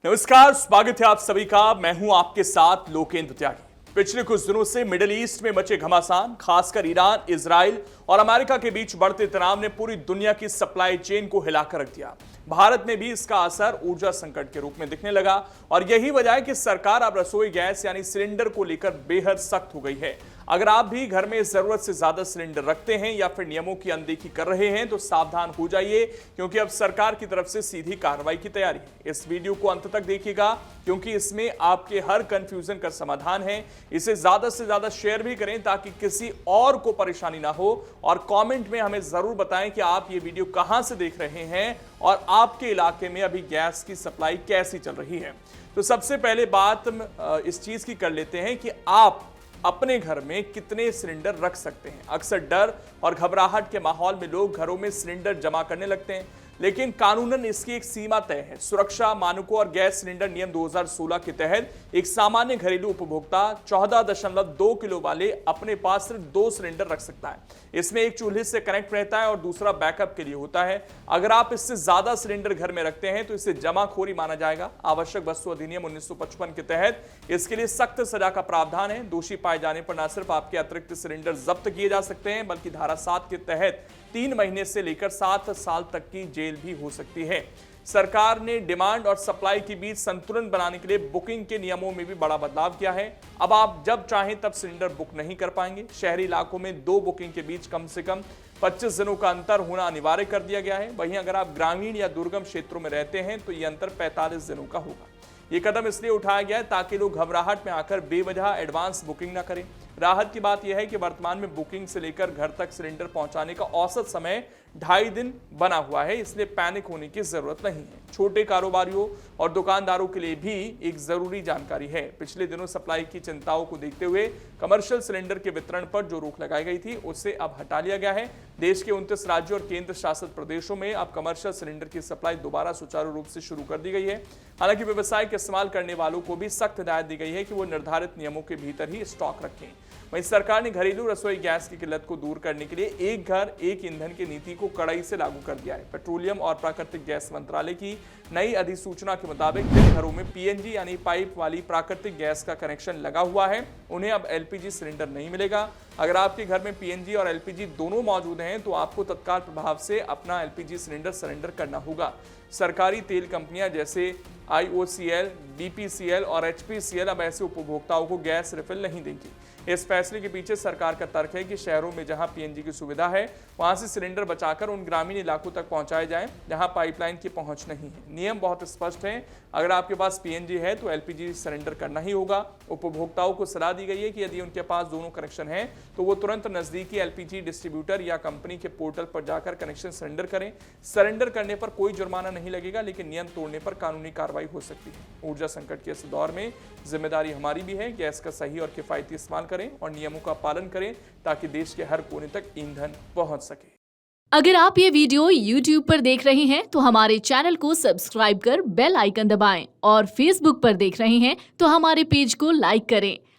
नमस्कार, स्वागत है आप सभी का। मैं हूं आपके साथ लोकेंद्र त्यागी। पिछले कुछ दिनों से मिडिल ईस्ट में मचे घमासान, खासकर ईरान, इजराइल और अमेरिका के बीच बढ़ते तनाव ने पूरी दुनिया की सप्लाई चेन को हिलाकर रख दिया। भारत में भी इसका असर ऊर्जा संकट के रूप में दिखने लगा और यही वजह है कि सरकार अब रसोई गैस यानी सिलेंडर को लेकर बेहद सख्त हो गई है। अगर आप भी घर में जरूरत से ज्यादा सिलेंडर रखते हैं या फिर नियमों की अनदेखी कर रहे हैं तो सावधान हो जाइए, क्योंकि अब सरकार की तरफ से सीधी कार्रवाई की तैयारी है। इस वीडियो को अंत तक देखिएगा, क्योंकि इसमें आपके हर कंफ्यूजन का समाधान है। इसे ज्यादा से ज्यादा शेयर भी करें ताकि किसी और को परेशानी ना हो, और कमेंट में हमें जरूर बताएं कि आप ये वीडियो कहां से देख रहे हैं और आपके इलाके में अभी गैस की सप्लाई कैसी चल रही है। तो सबसे पहले बात इस चीज की कर लेते हैं कि आप अपने घर में कितने सिलेंडर रख सकते हैं। अक्सर डर और घबराहट के माहौल में लोग घरों में सिलेंडर जमा करने लगते हैं, लेकिन कानूनन इसकी एक सीमा तय है। सुरक्षा मानकों और गैस सिलेंडर नियम 2016 के तहत एक सामान्य घरेलू उपभोक्ता 14.2 किलो वाले अपने पास सिर्फ 2 सिलेंडर रख सकता है। इसमें एक चूल्हे से कनेक्ट रहता है और दूसरा बैकअप के लिए होता है। अगर आप इससे ज्यादा सिलेंडर घर में रखते हैं तो इसे जमाखोरी माना जाएगा। आवश्यक वस्तु अधिनियम 1955 के तहत इसके लिए सख्त सजा का प्रावधान है। दोषी पाए जाने पर न सिर्फ आपके अतिरिक्त सिलेंडर जब्त किए जा सकते हैं, बल्कि धारा 7 के तहत 3 महीने से लेकर 7 साल तक की जेल भी हो सकती है। सरकार ने डिमांड और सप्लाई के बीच संतुलन बनाने के लिए बुकिंग के नियमों में भी बड़ा बदलाव किया है। अब आप जब चाहें तब सिलेंडर बुक नहीं कर पाएंगे। शहरी इलाकों में 2 बुकिंग के बीच कम से कम 25 दिनों का अंतर होना अनिवार्य कर दिया गया है। वहीं अगर आप ग्रामीण या दुर्गम क्षेत्रों में रहते हैं तो यह अंतर 45 दिनों का होगा। ये कदम इसलिए उठाया गया है ताकि लोग घबराहट में आकर बेवजह एडवांस बुकिंग ना करें। राहत की बात यह है कि वर्तमान में बुकिंग से लेकर घर तक सिलेंडर पहुंचाने का औसत समय 2.5 दिन बना हुआ है, इसलिए पैनिक होने की जरूरत नहीं है। छोटे कारोबारियों और दुकानदारों के लिए भी एक जरूरी जानकारी है। पिछले दिनों सप्लाई की चिंताओं को देखते हुए कमर्शियल सिलेंडर के वितरण पर जो रोक लगाई गई थी उसे अब हटा लिया गया है। देश के 29 राज्यों और केंद्र शासित प्रदेशों में अब कमर्शियल सिलेंडर की सप्लाई दोबारा सुचारू रूप से शुरू कर दी गई है। हालांकि व्यवसाय के इस्तेमाल करने वालों को भी सख्त हिदायत दी गई है कि वो निर्धारित नियमों के भीतर ही स्टॉक रखें। वहीं सरकार ने घरेलू रसोई गैस की किल्लत को दूर करने के लिए एक घर एक ईंधन की नीति को कड़ाई से लागू कर दिया है। पेट्रोलियम और प्राकृतिक गैस मंत्रालय की नई अधिसूचना के मुताबिक जिन घरों में पीएनजी यानी पाइप वाली प्राकृतिक गैस का कनेक्शन लगा हुआ है उन्हें अब एलपीजी सिलेंडर नहीं मिलेगा। अगर आपके घर में पीएनजी और एलपीजी दोनों मौजूद हैं तो आपको तत्काल प्रभाव से अपना एलपीजी सिलेंडर सरेंडर करना होगा। सरकारी तेल कंपनियां जैसे IOCL, BPCL और HPCL अब ऐसे उपभोक्ताओं को गैस रिफिल नहीं देंगी। इस फैसले के पीछे सरकार का तर्क है कि शहरों में जहां पीएनजी की सुविधा है वहां से सिलेंडर बचाकर उन ग्रामीण इलाकों तक पहुंचाए जाएं जहां पाइपलाइन की पहुंच नहीं है। नियम बहुत स्पष्ट है, अगर आपके पास पीएनजी है तो एलपीजी सरेंडर करना ही होगा। उपभोक्ताओं को सलाह दी गई है कि यदि उनके पास दोनों कनेक्शन है तो वो तुरंत नजदीकी एलपीजी डिस्ट्रीब्यूटर या कंपनी के पोर्टल पर जाकर कनेक्शन सरेंडर करें। सरेंडर करने पर कोई जुर्माना नहीं लगेगा, लेकिन नियम तोड़ने पर कानूनी कार्रवाई हो सकती है। ऊर्जा संकट के इस दौर में जिम्मेदारी हमारी भी है। गैस का सही और किफायती इस्तेमाल करें और नियमों का पालन करें ताकि देश के हर कोने तक ईंधन पहुंच सके। अगर आप ये वीडियो YouTube पर देख रहे हैं तो हमारे चैनल को सब्सक्राइब कर बेल आइकन दबाएं, और Facebook पर देख रहे हैं तो हमारे पेज को लाइक करें।